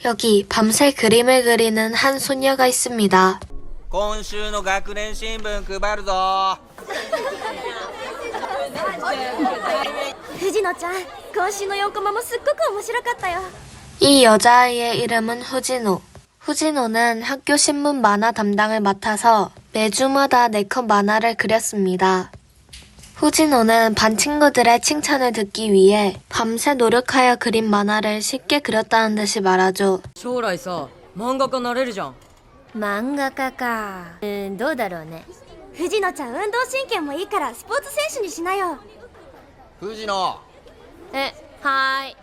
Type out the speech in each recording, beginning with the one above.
여기 밤새 그림을 그리는 한 소녀가 있습니다. 今週の学年新聞配るぞ。藤野ちゃん、今週の4コマもすっごく面白かったよ。 이 여자아이의 이름은 후진호. 후진호는 학교 신문 만화 담당을 맡아서 매주마다 4컷 만화를 그렸습니다. 후진호는 반 친구들의 칭찬을 듣기 위해 밤새 노력하여 그린 만화를 쉽게 그렸다는 듯이 말하죠. 将来さ漫画家なれるじゃん。漫画家か。どうだろうね。藤野ちゃん、運動神経もいいからスポーツ選手にしなよ。藤野、はーい。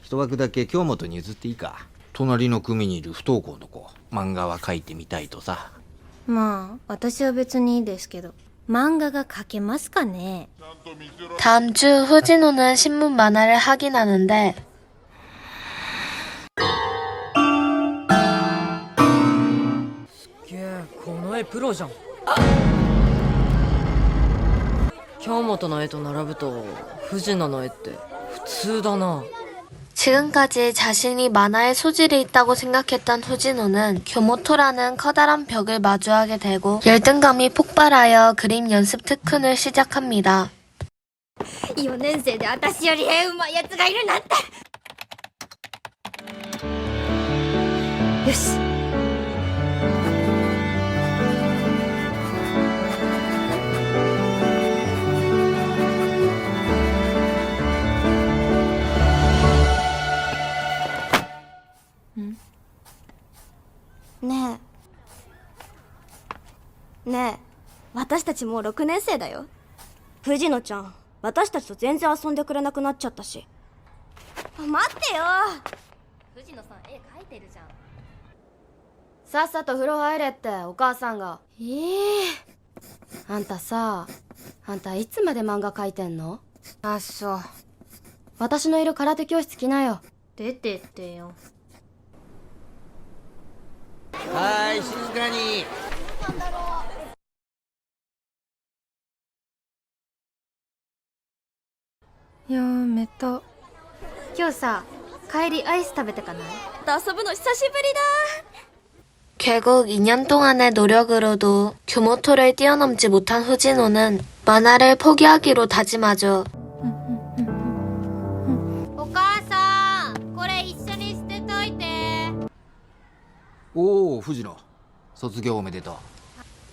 一枠だけ京本に譲っていいか。隣の組にいる不登校の子、漫画は描いてみたいとさ。まあ、私は別にいいですけど、漫画が描けますかね。 다음 주 후진호는 신문 만화를 하긴 하는데 すげえ、この絵プロじゃん。京本の絵と並ぶと藤野の絵って普通だな。 지금까지 자신이 만화에 소질이 있다고 생각했던 후진호는 교모토라는 커다란 벽을 마주하게 되고 열등감이 폭발하여 그림 연습 특훈을 시작합니다. 4年生で私より絵うまいやつがいるなんて。よし。ねえ、私たちもう6年生だよ。藤野ちゃん、私たちと全然遊んでくれなくなっちゃったし。待ってよ。藤野さん、絵描いてるじゃん。さっさと風呂入れってお母さんが。あんたさ、あんたいつまで漫画描いてんの？あ、そう。私のいる空手教室来なよ。出てってよ。はーい、静かに。やめた。今日さ、帰りアイス食べてかない？遊ぶの久しぶりだ。 결국 2년 동안의 노력으로도 교모토를 뛰어넘지 못한 후진호는 만화를 포기하기로 다짐하죠. お母さん、これ一緒に捨てといて。おお、藤野、卒業おめでとう。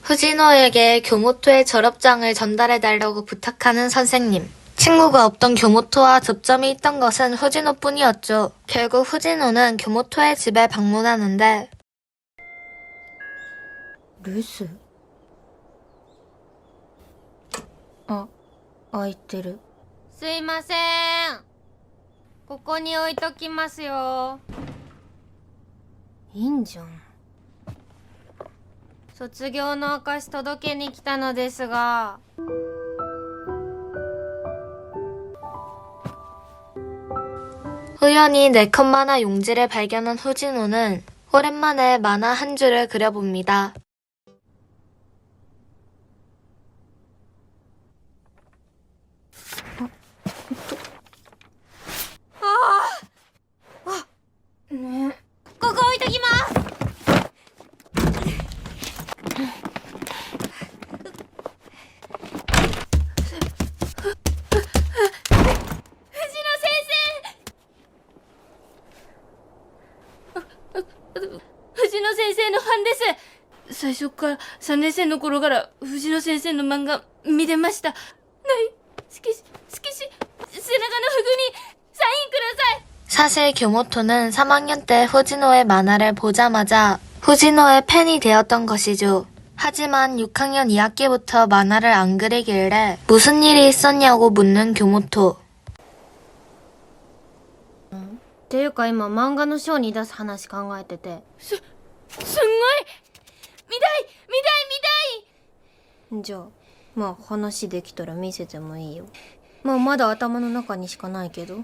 후진호에게 교모토의 졸업장을 전달해달라고 부탁하는 선생님. 친구가 없던 교모토와 접점이 있던 것은 후진호뿐이었죠. 결국 후진호는 교모토의 집에 방문하는데 留守？あ、開いてる。すいません。ここに置いときますよ。いいんじゃん。卒業の証届けに来たのですが。 우연히 4컷 만화 용지를 발견한 후진호는 오랜만에 만화 한 줄을 그려봅니다. 네. ここ置いときます。藤野先生のファンです。最初から3年生の頃から藤野先生の漫画見てました。色紙、背中の服にサインください。 사실 교모토는 3학년 때 후진호의 만화를 보자마자 후진호의 팬이 되었던 것이죠. 하지만 6학년 2학기부터 만화를 안 그리길래 무슨 일이 있었냐고 묻는 교모토. っていうか今漫画の賞に出す話考えてて。すんごい見たい。じゃあまあ話できたら見せてもいいよ。まあまだ頭の中にしかないけど。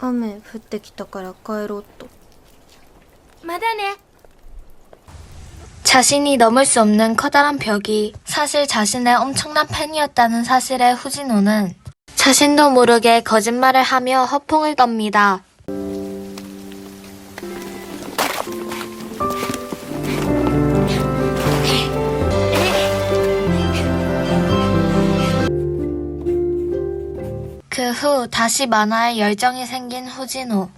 雨降ってきたから帰ろうっと。まだね。 자신이 넘을 수 없는 커다란 벽이 사실 자신의 엄청난 팬이었다는 사실에 후진호는 자신도 모르게 거짓말을 하며 허풍을 떱니다. 그 후 다시 만화에 열정이 생긴 후진호.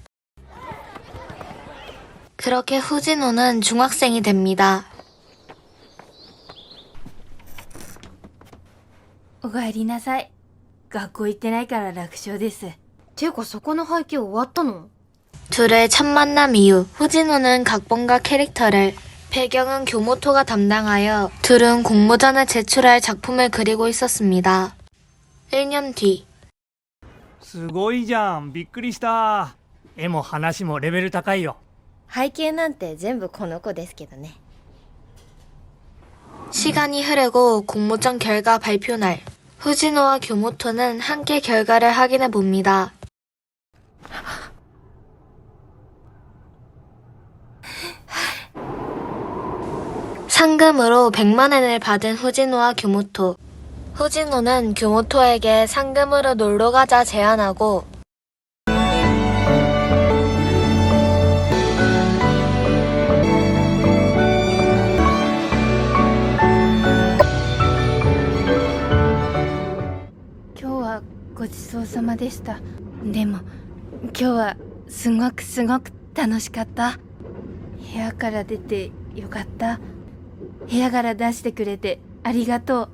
그렇게 후진호는 중학생이 됩니다. おかえりなさい。学校行ってないから楽勝です。ていうかそこの配給終わったの？ 둘의 첫 만남 이후 후진호는 각본과 캐릭터를, 배경은 교모토가 담당하여 둘은 공모전에 제출할 작품을 그리고 있었습니다. 1년 뒤. すごいじゃん。びっくりした。絵も話もレベル高いよ。背景なんて全部この子ですけどね。 시간이 흐르고 공모전 결과 발표 날, 후진호와 교모토는 함께 결과를 확인해 봅니다. 상금으로 100만엔을 받은 후진호와 교모토. 후진호는 교모토에게 상금으로 놀러가자 제안하고今日はごちそうさまでした。でも今日はすごく楽しかった。部屋から出てよかった。部屋から出してくれてありがとう。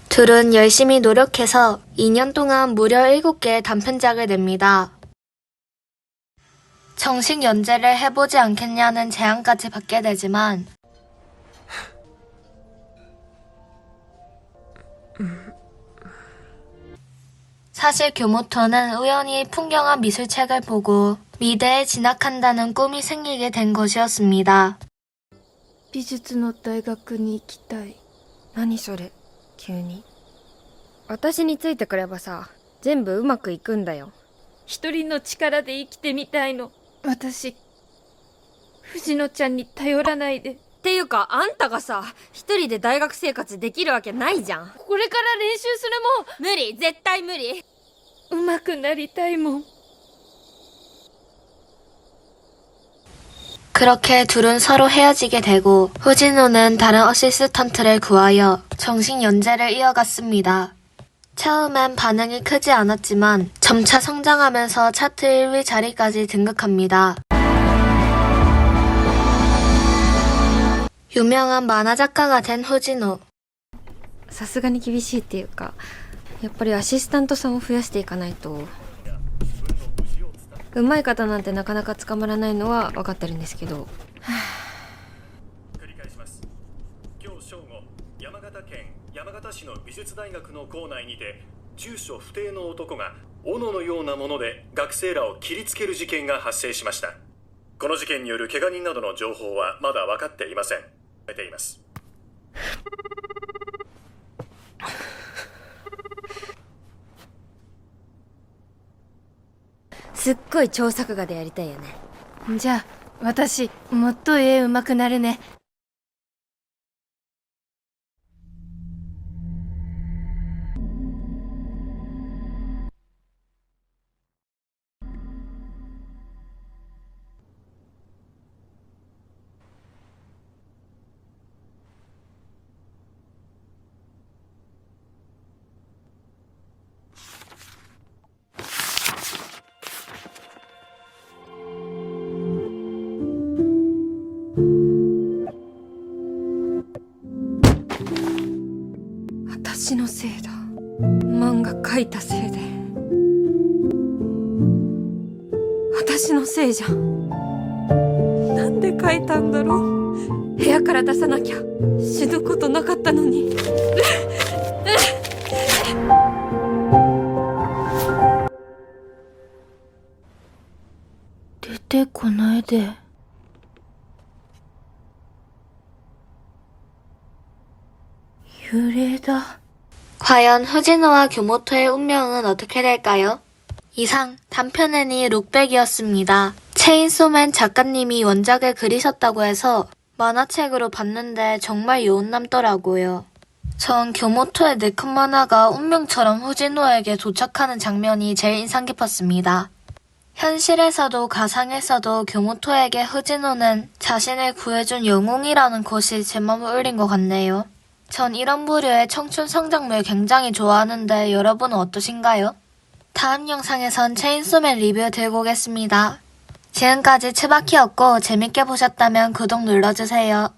둘은 열심히 노력해서 2년 동안 무려 7개의 단편작을 냅니다. 정식 연재를 해보지 않겠냐는 제안까지 받게 되지만 사실 교모토는 우연히 풍경화 미술책을 보고 미대에 진학한다는 꿈이 생기게 된 것이었습니다. 美術の大学に行きたい。何それ急に。私についてくればさ、全部うまくいくんだよ。一人の力で生きてみたいの。私、藤野ちゃんに頼らないで。っていうか、あんたがさ、一人で大学生活できるわけないじゃん。これから練習するもん。無理、絶対無理。上手くなりたいもん。 그렇게 둘은 서로 헤어지게 되고 후진호는 다른 어시스턴트를 구하여 정식 연재를 이어갔습니다. 처음엔 반응이 크지 않았지만 점차 성장하면서 차트 1위 자리까지 등극합니다. 유명한 만화 작가가 된 후진호. さすがに厳しいっていうか、やっぱりアシスタントさんを増やしていかないと。上手い方なんてなかなか捕まらないのは分かってるんですけど。繰り返します。今日正午、山形県山形市の美術大学の構内にて住所不定の男が斧のようなもので学生らを切りつける事件が発生しました。この事件による怪我人などの情報はまだ分かっていません。出ています。すっごい超作画でやりたいよね。じゃあ、私、もっと絵上手くなるね。私のせいだ。漫画描いたせいで。私のせいじゃん。なんで描いたんだろう。部屋から出さなきゃ死ぬことなかったのに。出てこないで。 유래다. 과연 후진호와 교모토의 운명은 어떻게 될까요? 이상 단편애니 룩백이었습니다. 체인소맨 작가님이 원작을 그리셨다고 해서 만화책으로 봤는데 정말 요운 남더라고요. 전 교모토의 네컷 만화가 운명처럼 후지노에게 도착하는 장면이 제일 인상 깊었습니다. 현실에서도 가상에서도 교모토에게 후지노는 자신을 구해준 영웅이라는 것이 제 맘을 울린 것 같네요. 전 이런 부류의 청춘 성장물 굉장히 좋아하는데 여러분은 어떠신가요? 다음 영상에선 체인소맨 리뷰 들고 오겠습니다. 지금까지 츠바키였고 재밌게 보셨다면 구독 눌러주세요.